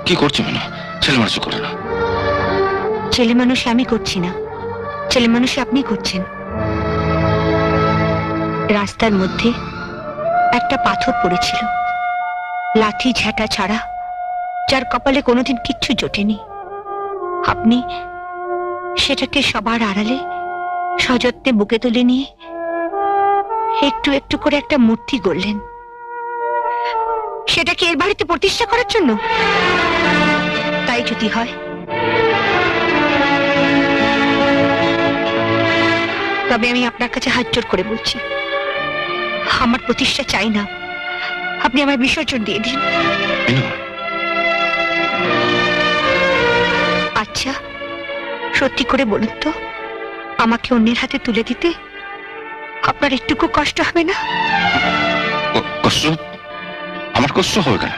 কি করছো মেনু? ছেলে মানুষ করে না। ছেলে মানুষ আমি করছি না, ছেলে মানুষ আপনি করছেন। রাস্তার মধ্যে একটা পাথর পড়েছিল, লাঠি ঝাঁটা ছাড়া, যার কপালে কোনোদিন কিচ্ছু জোটেনি। আপনি সেটাকে সবার আড়ালে সযত্নে বুকে তুলে নিয়ে একটু একটু করে একটা মূর্তি গড়লেন। সেটাকে এর বাড়িতে প্রতিষ্ঠা করার জন্য? তাই যদি হয় তবে আমি আপনার কাছে হাত জোড় করে বলছি, আমার প্রতিষ্ঠা চাই না, আপনি আমায় বিসর্জন দিয়ে দিন। আচ্ছা সত্যি করে বলুন তো, আমাকে অন্যের হাতে তুলে দিতে আপনার একটুকু কষ্ট হবে না? কষ্ট? আমার কষ্ট হবে কেন?